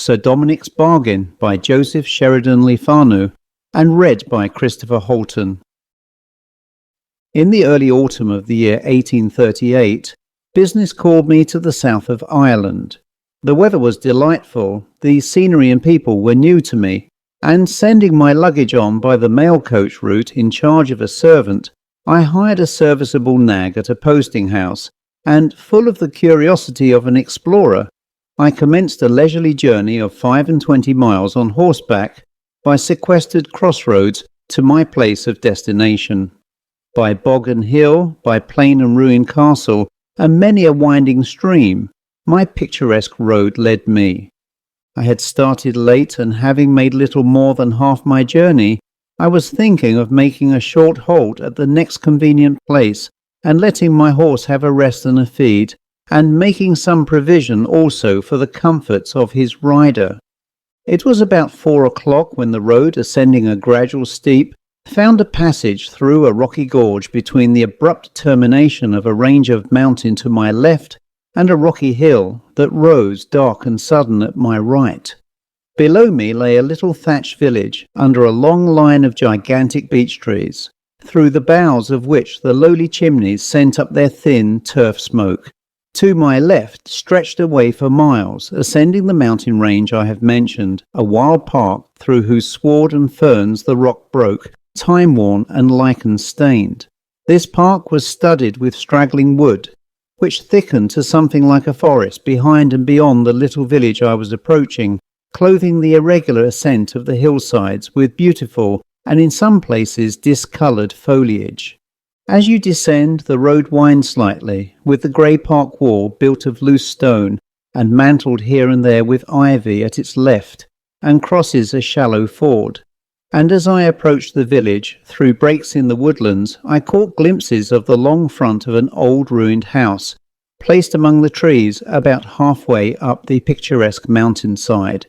Sir Dominick's Bargain by Joseph Sheridan Le Fanu and read by Christopher Halton. In the early autumn of the year 1838, business called me to the south of Ireland. The weather was delightful, the scenery and people were new to me, and sending my luggage on by the mail coach route in charge of a servant, I hired a serviceable nag at a posting house, and, full of the curiosity of an explorer, I commenced a leisurely journey of 25 miles on horseback by sequestered crossroads to my place of destination. By bog and hill, by plain and ruined castle, and many a winding stream, my picturesque road led me. I had started late, and having made little more than half my journey, I was thinking of making a short halt at the next convenient place, and letting my horse have a rest and a feed, and making some provision also for the comforts of his rider. It was about 4 o'clock when the road, ascending a gradual steep, found a passage through a rocky gorge between the abrupt termination of a range of mountain to my left and a rocky hill that rose dark and sudden at my right. Below me lay a little thatched village under a long line of gigantic beech trees, through the boughs of which the lowly chimneys sent up their thin turf smoke. To my left stretched away for miles, ascending the mountain range I have mentioned, a wild park through whose sward and ferns the rock broke, time-worn and lichen-stained. This park was studded with straggling wood, which thickened to something like a forest behind and beyond the little village I was approaching, clothing the irregular ascent of the hillsides with beautiful and in some places discoloured foliage. As you descend, the road winds slightly, with the grey park wall built of loose stone and mantled here and there with ivy at its left, and crosses a shallow ford. And as I approached the village, through breaks in the woodlands, I caught glimpses of the long front of an old ruined house, placed among the trees about halfway up the picturesque mountainside.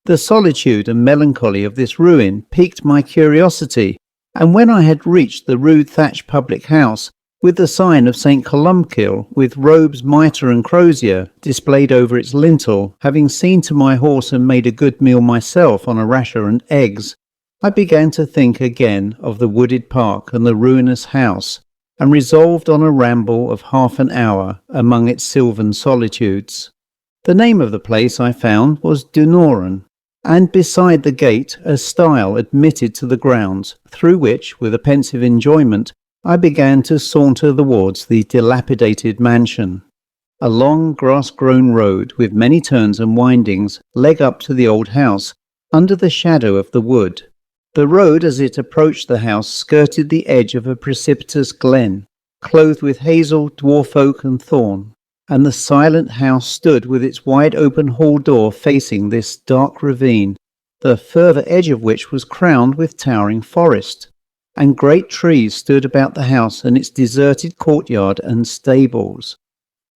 The solitude and melancholy of this ruin piqued my curiosity, and when I had reached the rude thatched public house, with the sign of St. Columcille, with robes, mitre and crozier displayed over its lintel, having seen to my horse and made a good meal myself on a rasher and eggs, I began to think again of the wooded park and the ruinous house, and resolved on a ramble of half an hour among its sylvan solitudes. The name of the place, I found, was Dunoran, and beside the gate a stile admitted to the grounds, through which, with a pensive enjoyment, I began to saunter towards the dilapidated mansion. A long grass-grown road, with many turns and windings, led up to the old house, under the shadow of the wood. The road, as it approached the house, skirted the edge of a precipitous glen, clothed with hazel, dwarf oak and thorn, and the silent house stood with its wide-open hall door facing this dark ravine, the further edge of which was crowned with towering forest, and great trees stood about the house and its deserted courtyard and stables.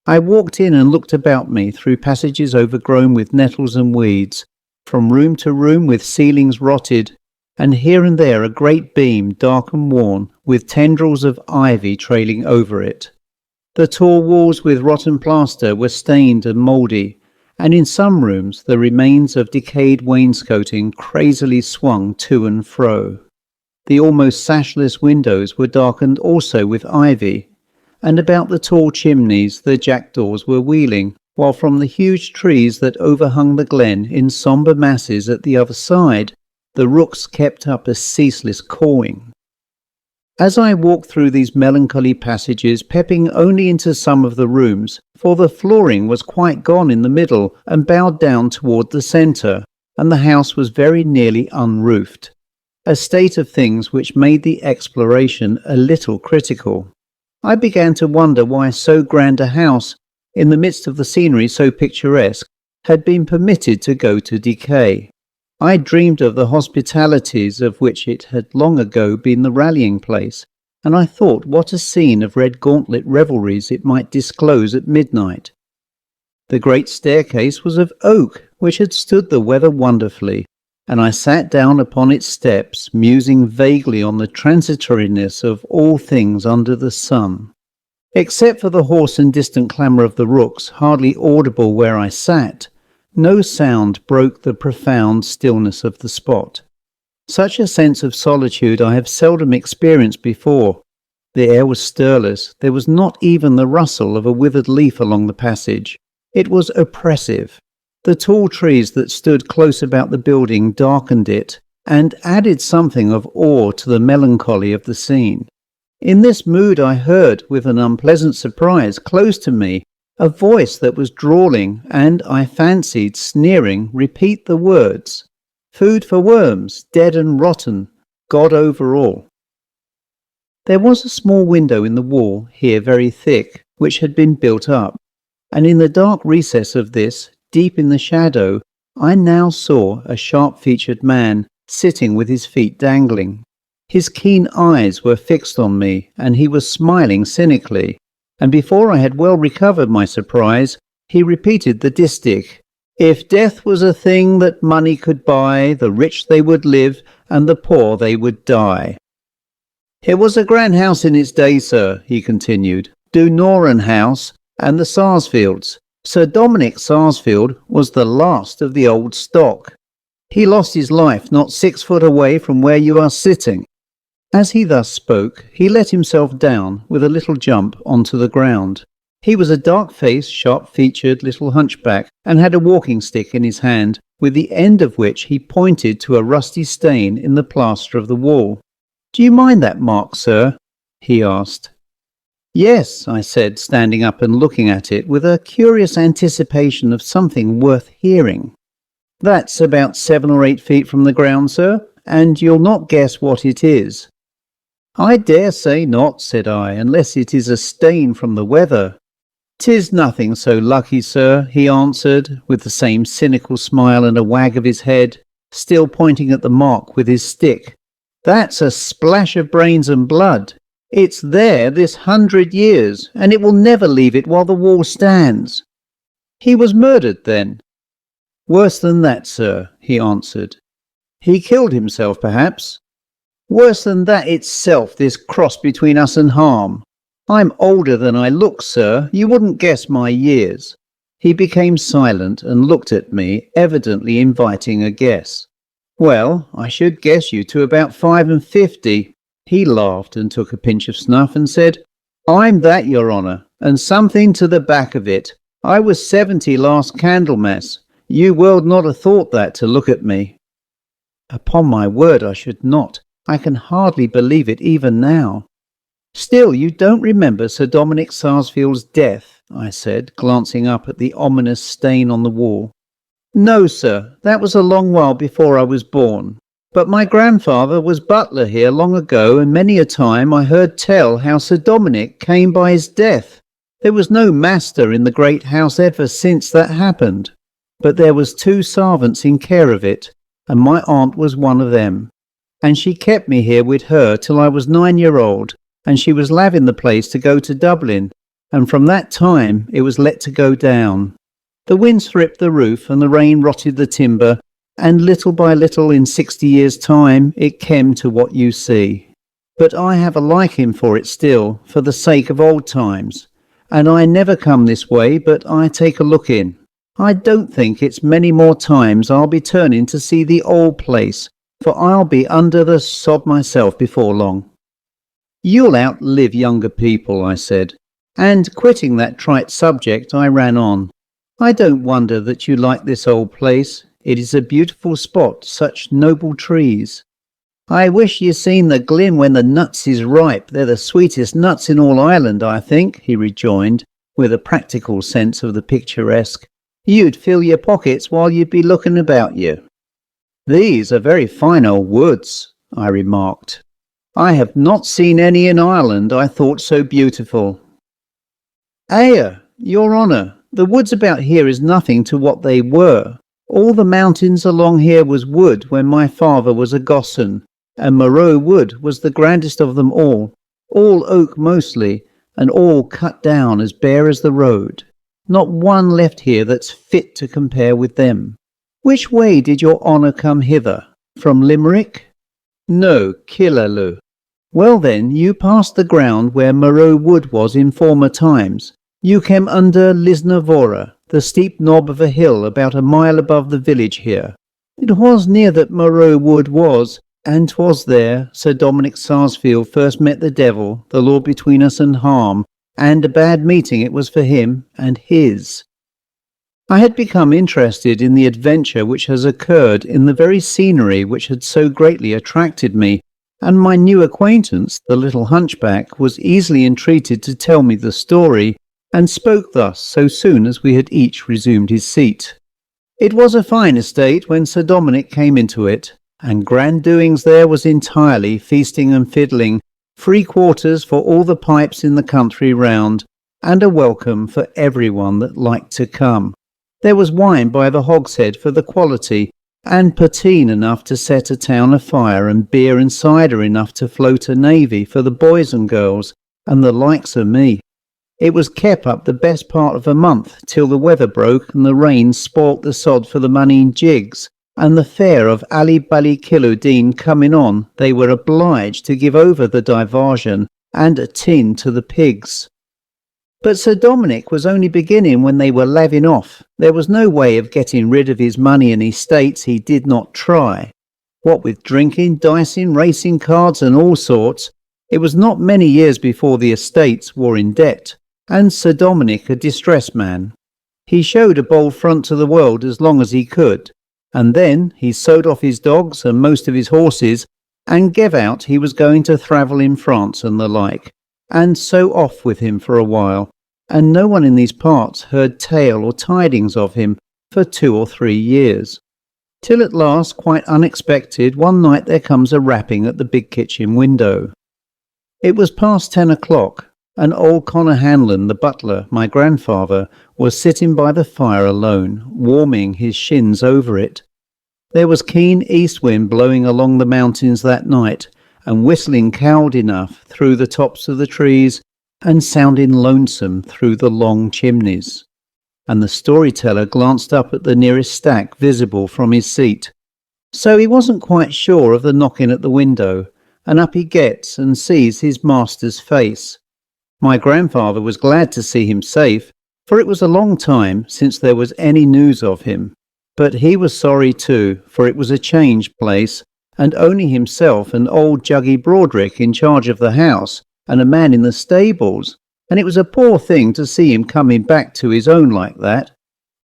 I walked in and looked about me through passages overgrown with nettles and weeds, from room to room with ceilings rotted, and here and there a great beam, dark and worn, with tendrils of ivy trailing over it. The tall walls with rotten plaster were stained and mouldy, and in some rooms the remains of decayed wainscoting crazily swung to and fro. The almost sashless windows were darkened also with ivy, and about the tall chimneys the jackdaws were wheeling, while from the huge trees that overhung the glen in sombre masses at the other side, the rooks kept up a ceaseless cawing. As I walked through these melancholy passages, peeping only into some of the rooms, for the flooring was quite gone in the middle and bowed down toward the centre, and the house was very nearly unroofed, a state of things which made the exploration a little critical. I began to wonder why so grand a house, in the midst of the scenery so picturesque, had been permitted to go to decay. I dreamed of the hospitalities of which it had long ago been the rallying place, and I thought what a scene of red gauntlet revelries it might disclose at midnight. The great staircase was of oak, which had stood the weather wonderfully, and I sat down upon its steps, musing vaguely on the transitoriness of all things under the sun. Except for the hoarse and distant clamour of the rooks, hardly audible where I sat, No sound broke the profound stillness of the spot. Such a sense of solitude I have seldom experienced before. The air was stirless. There was not even the rustle of a withered leaf along the passage. It was oppressive. The tall trees that stood close about the building darkened it and added something of awe to the melancholy of the scene. In this mood I heard, with an unpleasant surprise, close to me, a voice that was drawling and, I fancied, sneering, repeat the words, "Food for worms, dead and rotten, God over all." There was a small window in the wall, here very thick, which had been built up, and in the dark recess of this, deep in the shadow, I now saw a sharp-featured man sitting with his feet dangling. His keen eyes were fixed on me, and he was smiling cynically, and before I had well recovered my surprise, he repeated the distich, "If death was a thing that money could buy, the rich they would live, and the poor they would die." "It was a grand house in its day, sir," he continued, "Du Noran House, and the Sarsfields. Sir Dominick Sarsfield was the last of the old stock. He lost his life not 6 foot away from where you are sitting." As he thus spoke, he let himself down with a little jump onto the ground. He was a dark-faced, sharp-featured little hunchback, and had a walking stick in his hand, with the end of which he pointed to a rusty stain in the plaster of the wall. "Do you mind that mark, sir?" he asked. "Yes," I said, standing up and looking at it with a curious anticipation of something worth hearing. "That's about 7 or 8 feet from the ground, sir, and you'll not guess what it is." "I dare say not," said I, "unless it is a stain from the weather." "'Tis nothing so lucky, sir," he answered, with the same cynical smile and a wag of his head, still pointing at the mark with his stick. "That's a splash of brains and blood. It's there this 100 years, and it will never leave it while the wall stands." "He was murdered, then?" "Worse than that, sir," he answered. "He killed himself, perhaps?" "Worse than that itself, this cross between us and harm. I'm older than I look, sir. You wouldn't guess my years." He became silent and looked at me, evidently inviting a guess. "Well, I should guess you to about 55. He laughed and took a pinch of snuff and said, "I'm that, your honour, and something to the back of it. I was 70 last Candlemas. You would not have thought that to look at me." "Upon my word, I should not. I can hardly believe it even now." "Still, you don't remember Sir Dominick Sarsfield's death?" I said, glancing up at the ominous stain on the wall. "No, sir, that was a long while before I was born. But my grandfather was butler here long ago, and many a time I heard tell how Sir Dominick came by his death. There was no master in the great house ever since that happened, but there was 2 servants in care of it, and my aunt was one of them. And she kept me here with her till I was 9-year-old, and she was laving the place to go to Dublin, and from that time it was let to go down. The wind stripped the roof, and the rain rotted the timber, and little by little in 60 years' time it came to what you see. But I have a liking for it still, for the sake of old times, and I never come this way but I take a look in. I don't think it's many more times I'll be turning to see the old place, for I'll be under the sod myself before long." "You'll outlive younger people," I said, and quitting that trite subject I ran on. "I don't wonder that you like this old place. It is a beautiful spot, such noble trees." "I wish you seen the glen when the nuts is ripe. They're the sweetest nuts in all Ireland, I think," he rejoined, with a practical sense of the picturesque. "You'd fill your pockets while you'd be looking about you." "These are very fine old woods," I remarked. "I have not seen any in Ireland I thought so beautiful." "Ayr, your honour, the woods about here is nothing to what they were. All the mountains along here was wood when my father was a gosson, and Moreau Wood was the grandest of them all oak mostly, and all cut down as bare as the road. Not one left here that's fit to compare with them. Which way did your honour come hither? From Limerick?" "No, Killaloe." "Well then, you passed the ground where Moreau Wood was in former times. You came under Lisnavora, the steep knob of a hill about a mile above the village here. It was near that Moreau Wood was, and 'twas there Sir Dominick Sarsfield first met the devil, the law between us and harm, and a bad meeting it was for him and his. I had become interested in the adventure which has occurred in the very scenery which had so greatly attracted me, and my new acquaintance, the little hunchback, was easily entreated to tell me the story, and spoke thus so soon as we had each resumed his seat. It was a fine estate when Sir Dominick came into it, and grand doings there was entirely, feasting and fiddling, free quarters for all the pipes in the country round, and a welcome for every one that liked to come. There was wine by the hogshead for the quality, and poteen enough to set a town afire, and beer and cider enough to float a navy for the boys and girls, and the likes of me. It was kept up the best part of a month, till the weather broke, and the rain spoilt the sod for the money in jigs, and the fair of Allyballykillodene coming on, they were obliged to give over the diversion, and a tin to the pigs. But Sir Dominick was only beginning when they were laving off. There was no way of getting rid of his money and estates he did not try. What with drinking, dicing, racing cards and all sorts, it was not many years before the estates were in debt, and Sir Dominick a distressed man. He showed a bold front to the world as long as he could, and then he sold off his dogs and most of his horses, and gave out he was going to travel in France and the like, and so off with him for a while, and no one in these parts heard tale or tidings of him for 2 or 3 years. Till at last, quite unexpected, one night there comes a rapping at the big kitchen window. It was past 10 o'clock, and old Connor Hanlon, the butler, my grandfather, was sitting by the fire alone, warming his shins over it. There was keen east wind blowing along the mountains that night, and whistling cowed enough through the tops of the trees, and sounding lonesome through the long chimneys. And the storyteller glanced up at the nearest stack visible from his seat. So he wasn't quite sure of the knocking at the window, and up he gets and sees his master's face. My grandfather was glad to see him safe, for it was a long time since there was any news of him. But he was sorry too, for it was a changed place, and only himself and old Juggy Broderick in charge of the house, and a man in the stables, and it was a poor thing to see him coming back to his own like that.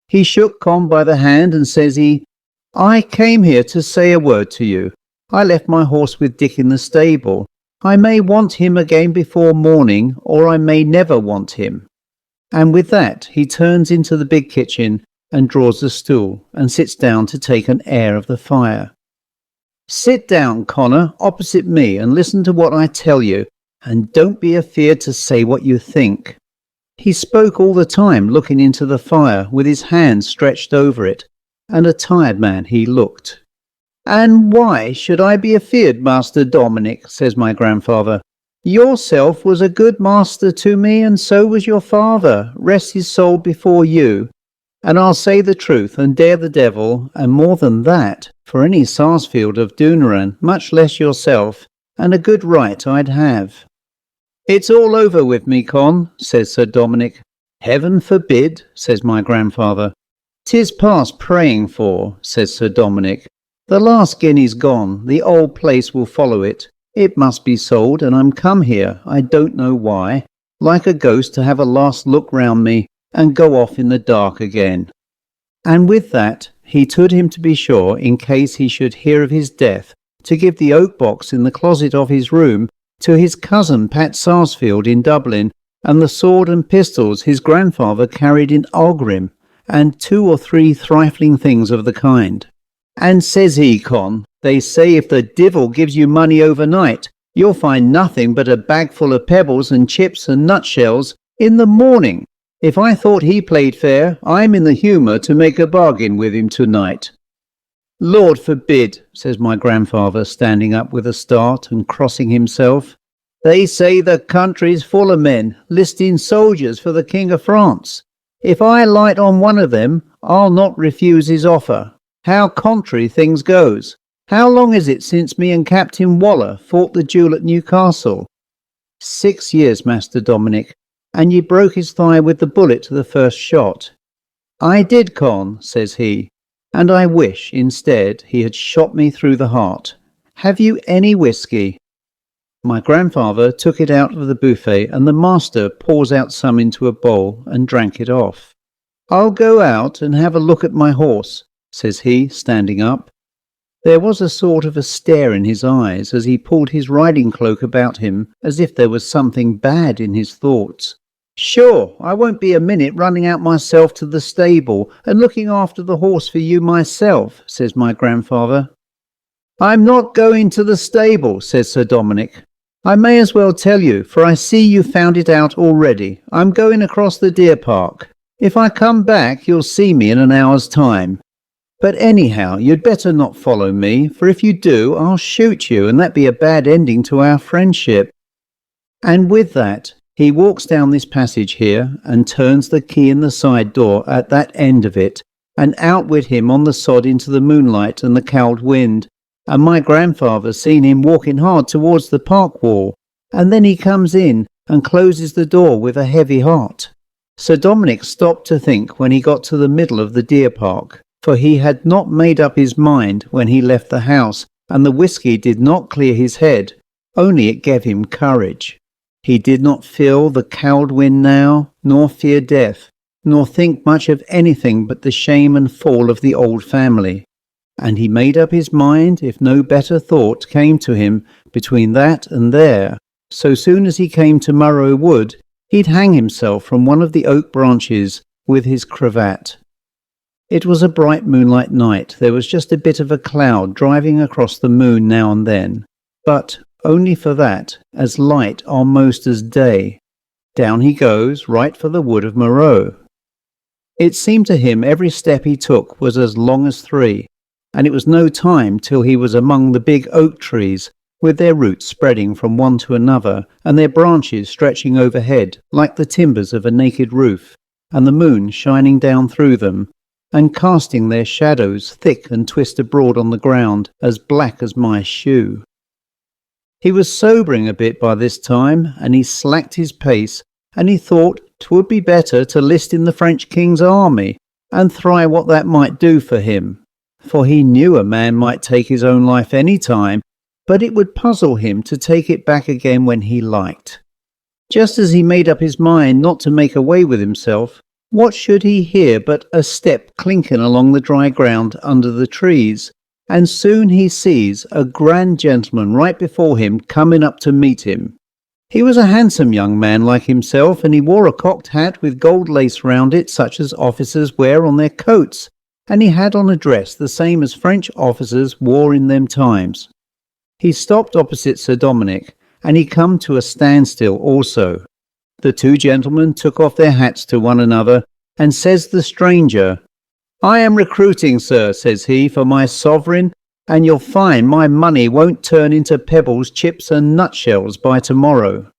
He shook Con by the hand and says he, "I came here to say a word to you. I left my horse with Dick in the stable. I may want him again before morning, or I may never want him." And with that he turns into the big kitchen and draws a stool and sits down to take an air of the fire. "Sit down, Connor, opposite me, and listen to what I tell you, and don't be afeard to say what you think." He spoke all the time, looking into the fire, with his hands stretched over it, and a tired man he looked. "And why should I be afeard, Master Dominick?" says my grandfather. "Yourself was a good master to me, and so was your father, rest his soul before you. And I'll say the truth and dare the devil, and more than that, for any Sarsfield of Duneran, much less yourself, and a good right I'd have." "It's all over with me, Con," says Sir Dominick. "Heaven forbid," says my grandfather. "'Tis past praying for," says Sir Dominick. "The last guinea's gone, the old place will follow it. It must be sold, and I'm come here, I don't know why, like a ghost to have a last look round me, and go off in the dark again." And with that he told him to be sure, in case he should hear of his death, to give the oak box in the closet of his room to his cousin Pat Sarsfield in Dublin, and the sword and pistols his grandfather carried in Aughrim, and 2 or 3 trifling things of the kind. "And says he, Con, they say if the divil gives you money overnight, you'll find nothing but a bag full of pebbles and chips and nutshells in the morning. If I thought he played fair, I'm in the humour to make a bargain with him tonight." "Lord forbid," says my grandfather, standing up with a start and crossing himself. "They say the country's full of men, listing soldiers for the King of France. If I light on one of them, I'll not refuse his offer. How contrary things goes. How long is it since me and Captain Waller fought the duel at Newcastle?" "6 years, Master Dominick, and ye broke his thigh with the bullet to the first shot." I did, Con, says he, and I wish, instead, he had shot me through the heart. Have you any whiskey? My grandfather took it out of the buffet, and the master pours out some into a bowl and drank it off. I'll go out and have a look at my horse, says he, standing up. There was a sort of a stare in his eyes as he pulled his riding cloak about him, as if there was something bad in his thoughts. Sure, I won't be a minute running out myself to the stable and looking after the horse for you myself, says my grandfather. I'm not going to the stable, says Sir Dominick. I may as well tell you, for I see you found it out already. I'm going across the deer park. If I come back, you'll see me in an hour's time. But anyhow, you'd better not follow me, for if you do, I'll shoot you, and that'd be a bad ending to our friendship. And with that, he walks down this passage here, and turns the key in the side door at that end of it, and out with him on the sod into the moonlight and the cold wind. And my grandfather seen him walking hard towards the park wall, and then he comes in and closes the door with a heavy heart. Sir Dominick stopped to think when he got to the middle of the deer park, for he had not made up his mind when he left the house, and the whiskey did not clear his head, only it gave him courage. He did not feel the cold wind now, nor fear death, nor think much of anything but the shame and fall of the old family. And he made up his mind, if no better thought came to him between that and there, so soon as he came to Murrow Wood, he'd hang himself from one of the oak branches with his cravat. It was a bright moonlight night. There was just a bit of a cloud driving across the moon now and then, but only for that, as light almost as day. Down he goes, right for the wood of Murrow. It seemed to him every step he took was as long as 3, and it was no time till he was among the big oak trees, with their roots spreading from one to another, and their branches stretching overhead like the timbers of a naked roof, and the moon shining down through them, and casting their shadows thick and twist abroad on the ground, as black as my shoe. He was sobering a bit by this time, and he slacked his pace, and he thought 'twould be better to list in the French King's army, and try what that might do for him. For he knew a man might take his own life any time, but it would puzzle him to take it back again when he liked. Just as he made up his mind not to make away with himself, what should he hear but a step clinking along the dry ground under the trees, and soon he sees a grand gentleman right before him coming up to meet him. He was a handsome young man like himself, and he wore a cocked hat with gold lace round it, such as officers wear on their coats, and he had on a dress the same as French officers wore in them times. He stopped opposite Sir Dominick, and he come to a standstill also. The two gentlemen took off their hats to one another, and says the stranger, I am recruiting, sir, says he, for my sovereign, and you'll find my money won't turn into pebbles, chips and nutshells by tomorrow.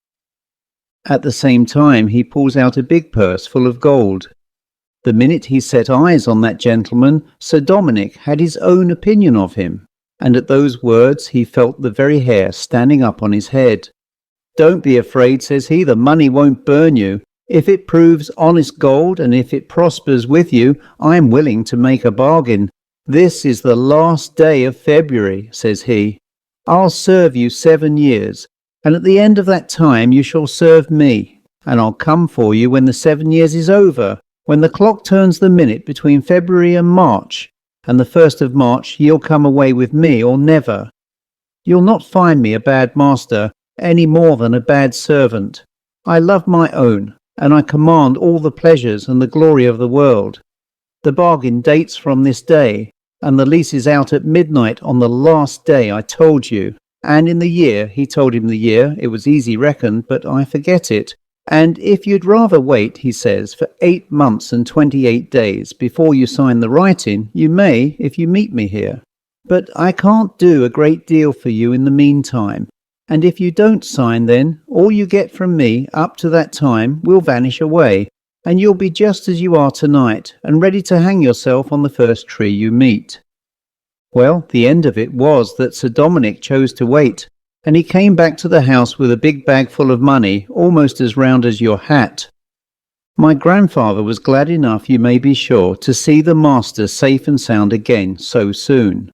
At the same time he pulls out a big purse full of gold. The minute he set eyes on that gentleman, Sir Dominick had his own opinion of him, and at those words he felt the very hair standing up on his head. Don't be afraid, says he, the money won't burn you. If it proves honest gold, and if it prospers with you, I am willing to make a bargain. This is the last day of February, says he. I'll serve you 7 years, and at the end of that time you shall serve me, and I'll come for you when the 7 years is over, when the clock turns the minute between February and March, and the 1st of March you'll come away with me or never. You'll not find me a bad master, any more than a bad servant. I love my own, and I command all the pleasures and the glory of the world. The bargain dates from this day, and the lease is out at midnight on the last day I told you. And in the year, he told him the year, it was easy reckoned, but I forget it. And if you'd rather wait, he says, for 8 months and 28 days before you sign the writing, you may, if you meet me here. But I can't do a great deal for you in the meantime. And if you don't sign then, all you get from me up to that time will vanish away, and you'll be just as you are tonight, and ready to hang yourself on the first tree you meet. Well, the end of it was that Sir Dominick chose to wait, and he came back to the house with a big bag full of money, almost as round as your hat. My grandfather was glad enough, you may be sure, to see the master safe and sound again so soon.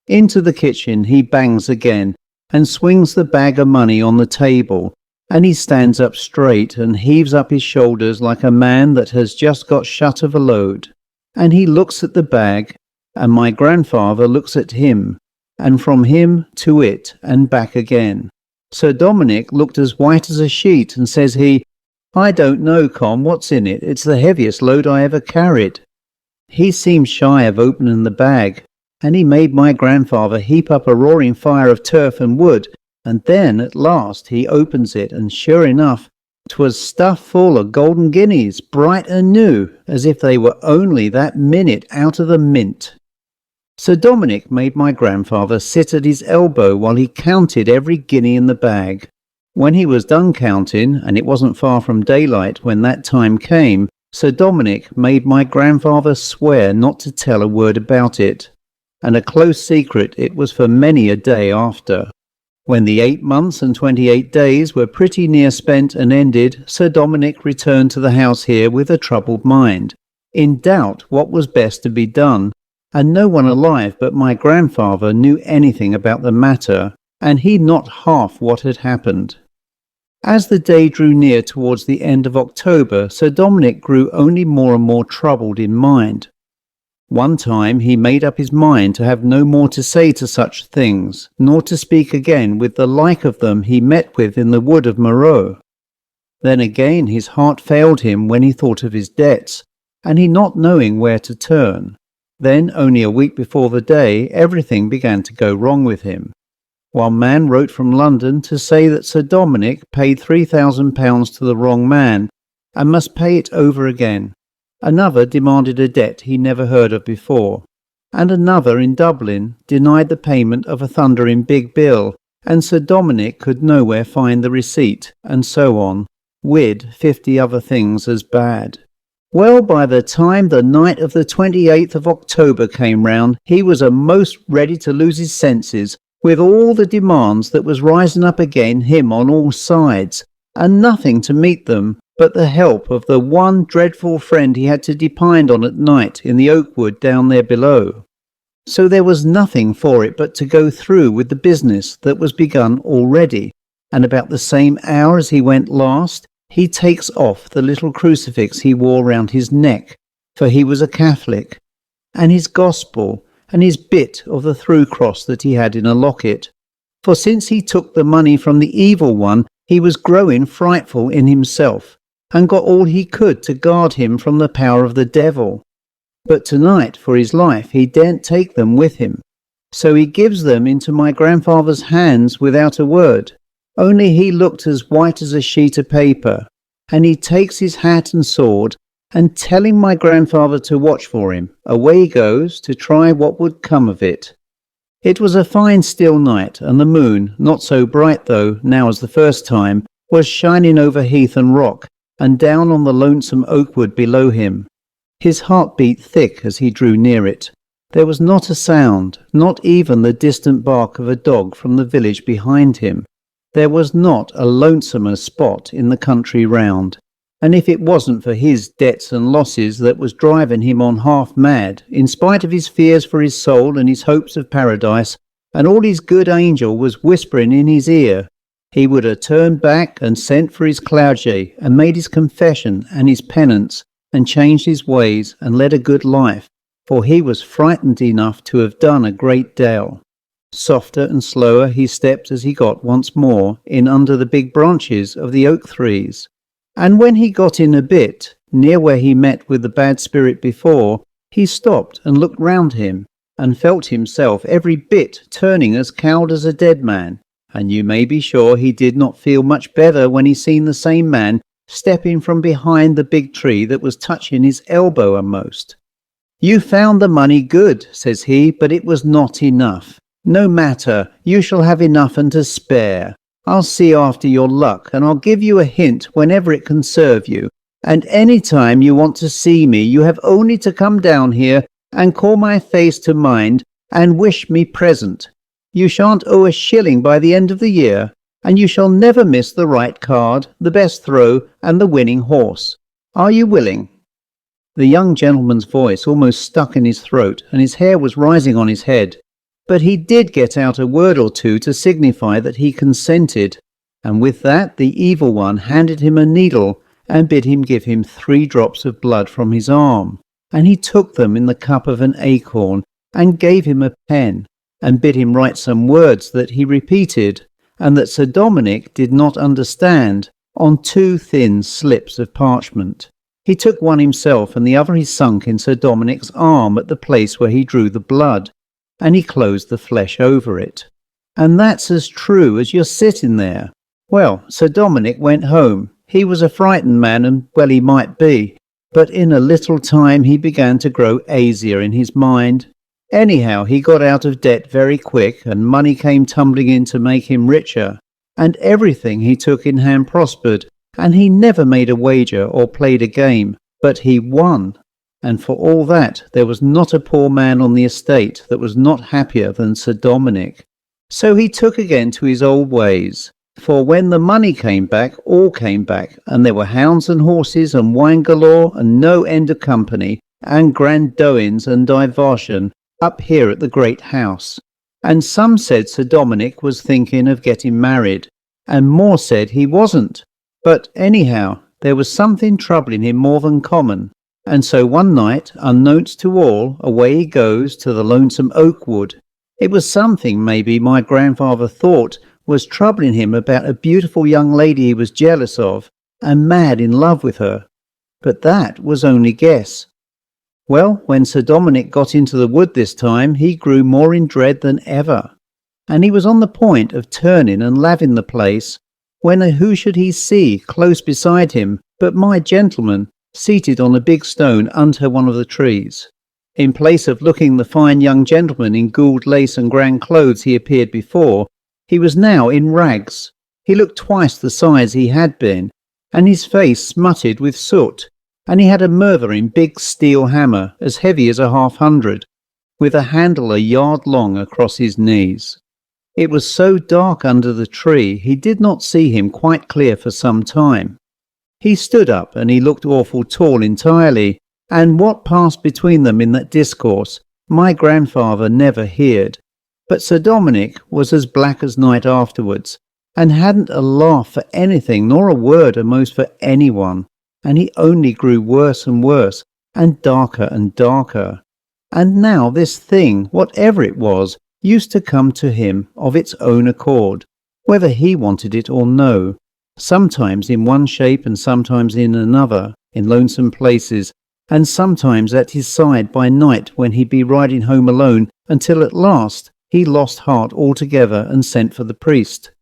Into the kitchen he bangs again, and swings the bag of money on the table, and he stands up straight and heaves up his shoulders like a man that has just got shut of a load. And he looks at the bag, and my grandfather looks at him, and from him to it and back again. Sir Dominick looked as white as a sheet, and says he, "I don't know, Con, what's in it. It's the heaviest load I ever carried." He seemed shy of opening the bag, and he made my grandfather heap up a roaring fire of turf and wood, and then at last he opens it, and sure enough, 'twas stuffed full of golden guineas, bright and new, as if they were only that minute out of the mint. Sir Dominick made my grandfather sit at his elbow while he counted every guinea in the bag. When he was done counting, and it wasn't far from daylight when that time came, Sir Dominick made my grandfather swear not to tell a word about it, and a close secret it was for many a day after. When the 8 months and 28 days were pretty near spent and ended, Sir Dominick returned to the house here with a troubled mind, in doubt what was best to be done, and no one alive but my grandfather knew anything about the matter, and he not half what had happened. As the day drew near towards the end of October, Sir Dominick grew only more and more troubled in mind. One time he made up his mind to have no more to say to such things, nor to speak again with the like of them he met with in the wood of Moreau. Then again his heart failed him when he thought of his debts, and he not knowing where to turn. Then, only a week before the day, everything began to go wrong with him. One man wrote from London to say that Sir Dominick paid £3,000 to the wrong man, and must pay it over again. Another demanded a debt he never heard of before, and another in Dublin denied the payment of a thundering big bill, and Sir Dominick could nowhere find the receipt, and so on, with 50 other things as bad. Well, by the time the night of the 28th of October came round, he was a'most ready to lose his senses, with all the demands that was rising up again him on all sides, and nothing to meet them but the help of the one dreadful friend he had to depend on at night in the oak wood down there below. So there was nothing for it but to go through with the business that was begun already, and about the same hour as he went last, he takes off the little crucifix he wore round his neck, for he was a Catholic, and his gospel, and his bit of the through cross that he had in a locket. For since he took the money from the evil one, he was growing frightful in himself, and got all he could to guard him from the power of the devil. But tonight, for his life, he daren't take them with him. So he gives them into my grandfather's hands without a word, only he looked as white as a sheet of paper, and he takes his hat and sword, and telling my grandfather to watch for him, away he goes to try what would come of it. It was a fine still night, and the moon, not so bright though, now as the first time, was shining over heath and rock, and down on the lonesome oak wood below him. His heart beat thick as he drew near it. There was not a sound, not even the distant bark of a dog from the village behind him. There was not a lonesomer spot in the country round, and if it wasn't for his debts and losses that was driving him on half mad, in spite of his fears for his soul and his hopes of paradise, and all his good angel was whispering in his ear, he would have turned back and sent for his clergy, and made his confession and his penance, and changed his ways, and led a good life, for he was frightened enough to have done a great deal. Softer and slower he stepped as he got once more in under the big branches of the oak trees, and when he got in a bit, near where he met with the bad spirit before, he stopped and looked round him, and felt himself every bit turning as cowed as a dead man, and you may be sure he did not feel much better when he seen the same man stepping from behind the big tree that was touching his elbow a'most. "You found the money good," says he, "but it was not enough. No matter, you shall have enough and to spare. I'll see after your luck, and I'll give you a hint whenever it can serve you, and any time you want to see me, you have only to come down here and call my face to mind and wish me present. You shan't owe a shilling by the end of the year, and you shall never miss the right card, the best throw, and the winning horse. Are you willing?" The young gentleman's voice almost stuck in his throat, and his hair was rising on his head. But he did get out a word or two to signify that he consented, and with that the evil one handed him a needle and bid him give him 3 drops of blood from his arm. And he took them in the cup of an acorn, and gave him a pen, and bid him write some words that he repeated, and that Sir Dominick did not understand, on 2 thin slips of parchment. He took one himself, and the other he sunk in Sir Dominick's arm at the place where he drew the blood, and he closed the flesh over it. And that's as true as you're sitting there. Well, Sir Dominick went home. He was a frightened man, and well he might be, but in a little time he began to grow easier in his mind. Anyhow, he got out of debt very quick, and money came tumbling in to make him richer, and everything he took in hand prospered, and he never made a wager or played a game, but he won. And for all that, there was not a poor man on the estate that was not happier than Sir Dominick. So he took again to his old ways. For when the money came back, all came back, and there were hounds and horses and wine galore and no end of company, and grand doings and diversion up here at the great house. And some said Sir Dominick was thinking of getting married, and more said he wasn't. But anyhow, there was something troubling him more than common, and so one night, unknownst to all, away he goes to the lonesome oak wood. It was something, maybe, my grandfather thought was troubling him about a beautiful young lady he was jealous of, and mad in love with her. But that was only guess. Well, when Sir Dominick got into the wood this time, he grew more in dread than ever, and he was on the point of turning and laving the place, when who should he see close beside him but my gentleman, seated on a big stone under one of the trees. In place of looking the fine young gentleman in gold lace and grand clothes he appeared before, he was now in rags. He looked twice the size he had been, and his face smutted with soot, and he had a murthering big steel hammer as heavy as a 500, with a handle a yard long across his knees. It was so dark under the tree he did not see him quite clear for some time. He stood up, and he looked awful tall entirely, and what passed between them in that discourse my grandfather never heard. But Sir Dominick was as black as night afterwards, and hadn't a laugh for anything, nor a word a'most for anyone, and he only grew worse and worse, and darker and darker. And now this thing, whatever it was, used to come to him of its own accord, whether he wanted it or no, sometimes in one shape and sometimes in another, in lonesome places, and sometimes at his side by night when he'd be riding home alone, until at last he lost heart altogether and sent for the priest.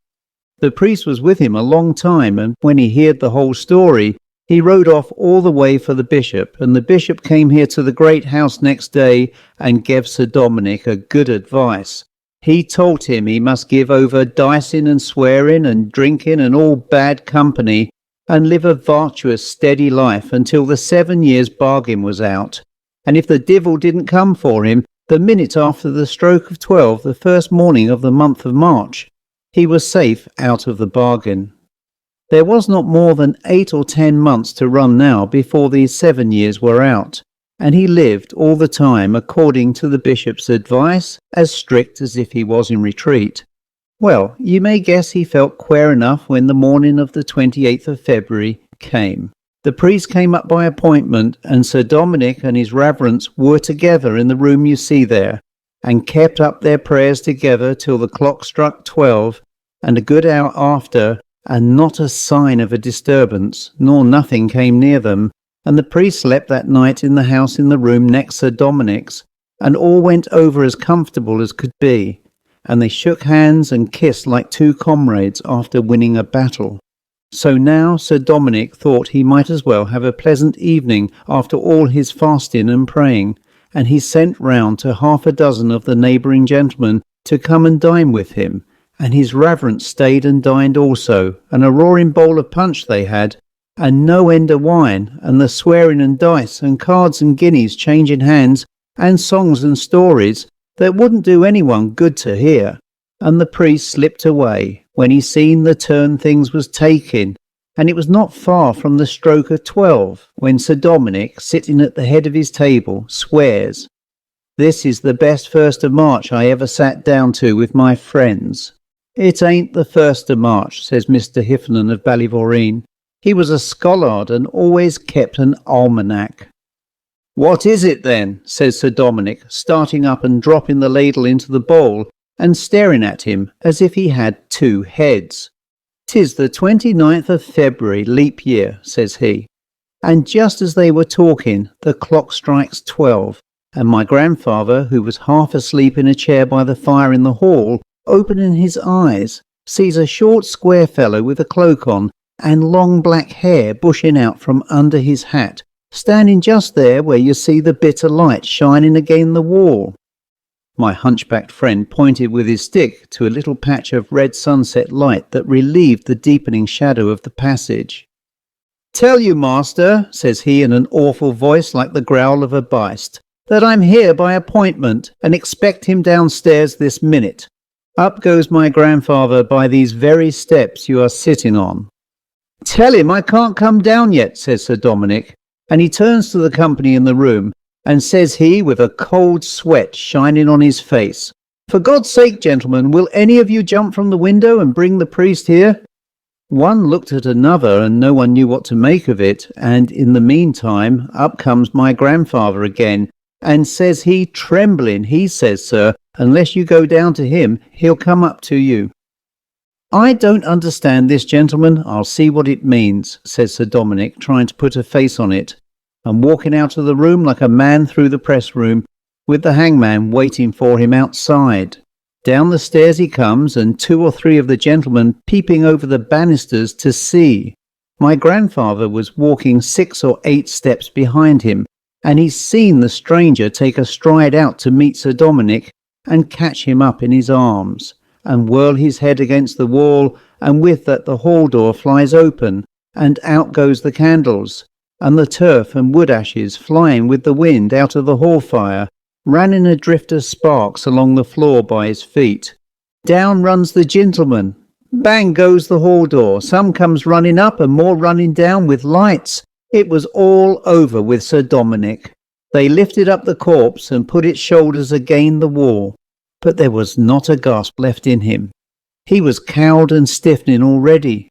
The priest was with him a long time, and when he heard the whole story, he rode off all the way for the bishop, and the bishop came here to the great house next day and gave Sir Dominick a good advice. He told him he must give over dicing and swearing and drinking and all bad company, and live a virtuous, steady life until the 7 years' bargain was out. And if the divil didn't come for him, the minute after the stroke of 12, the first morning of the month of March, he was safe out of the bargain. There was not more than 8 or 10 months to run now before these 7 years were out, and he lived all the time according to the bishop's advice, as strict as if he was in retreat. Well, you may guess he felt queer enough when the morning of the 28th of February came. The priest came up by appointment, and Sir Dominick and his reverence were together in the room you see there, and kept up their prayers together till the clock struck 12, and a good hour after, and not a sign of a disturbance, nor nothing came near them, and the priest slept that night in the house in the room next Sir Dominick's, and all went over as comfortable as could be, and they shook hands and kissed like 2 comrades after winning a battle. So now Sir Dominick thought he might as well have a pleasant evening after all his fasting and praying, and he sent round to 6 of the neighbouring gentlemen to come and dine with him, and his reverence stayed and dined also, and a roaring bowl of punch they had, and no end of wine, and the swearing and dice, and cards and guineas changing hands, and songs and stories that wouldn't do anyone good to hear. And the priest slipped away when he seen the turn things was taking, and it was not far from the stroke of 12 when Sir Dominick, sitting at the head of his table, swears, "This is the best 1st of March I ever sat down to with my friends." "It ain't the 1st of March," says Mr. Heffernan of Ballyvoreen. "He was a scholard and always kept an almanac." "What is it then?" says Sir Dominick, starting up and dropping the ladle into the bowl and staring at him as if he had 2 heads. "'Tis the 29th of February, leap year," says he. And just as they were talking, the clock strikes 12, and my grandfather, who was half asleep in a chair by the fire in the hall, opening his eyes, sees a short square fellow with a cloak on and long black hair bushing out from under his hat, standing just there where you see the bitter light shining against the wall. My hunchbacked friend pointed with his stick to a little patch of red sunset light that relieved the deepening shadow of the passage. "Tell you, master," says he in an awful voice like the growl of a beast, "that I'm here by appointment and expect him downstairs this minute." Up goes my grandfather by these very steps you are sitting on. "Tell him I can't come down yet," says Sir Dominick, and he turns to the company in the room, and says he, with a cold sweat shining on his face, "For God's sake, gentlemen, will any of you jump from the window and bring the priest here?" One looked at another, and no one knew what to make of it, and in the meantime up comes my grandfather again, and says he, trembling, he says, "Sir, unless you go down to him, he'll come up to you." "I don't understand this, gentlemen. I'll see what it means," says Sir Dominick, trying to put a face on it, and walking out of the room like a man through the press room, with the hangman waiting for him outside. Down the stairs he comes, and 2 or 3 of the gentlemen peeping over the banisters to see. My grandfather was walking 6 or 8 steps behind him, and he's seen the stranger take a stride out to meet Sir Dominick and catch him up in his arms, and whirl his head against the wall, and with that the hall door flies open, and out goes the candles, and the turf and wood ashes flying with the wind out of the hall fire ran in a drift of sparks along the floor by his feet. Down runs the gentleman. Bang goes the hall door. Some comes running up and more running down with lights. It was all over with Sir Dominick. They lifted up the corpse and put its shoulders against the wall, but there was not a gasp left in him. He was cowed and stiffening already.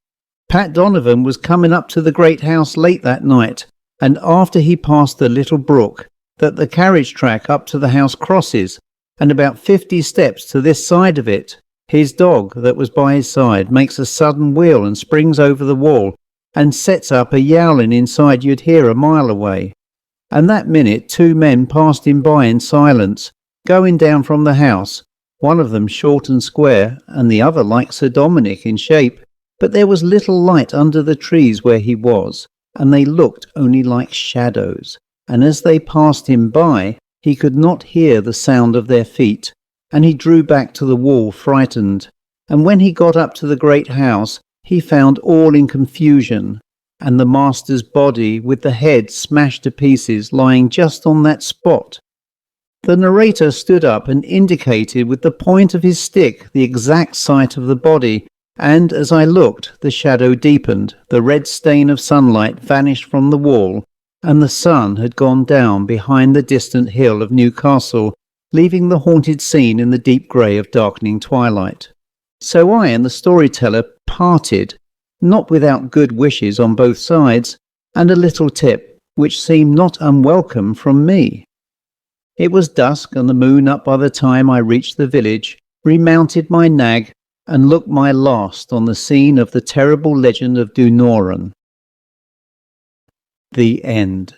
Pat Donovan was coming up to the great house late that night, and after he passed the little brook that the carriage track up to the house crosses, and about 50 steps to this side of it, his dog that was by his side makes a sudden wheel and springs over the wall and sets up a yowling inside you'd hear a mile away. And that minute 2 men passed him by in silence, going down from the house, one of them short and square, and the other like Sir Dominick in shape, but there was little light under the trees where he was, and they looked only like shadows, and as they passed him by, he could not hear the sound of their feet, and he drew back to the wall frightened, and when he got up to the great house, he found all in confusion, and the master's body with the head smashed to pieces lying just on that spot. The narrator stood up and indicated with the point of his stick the exact site of the body, and as I looked, the shadow deepened, the red stain of sunlight vanished from the wall, and the sun had gone down behind the distant hill of Newcastle, leaving the haunted scene in the deep grey of darkening twilight. So I and the storyteller parted, not without good wishes on both sides, and a little tip, which seemed not unwelcome from me. It was dusk and the moon up by the time I reached the village, remounted my nag, and looked my last on the scene of the terrible legend of Dunoran. The end.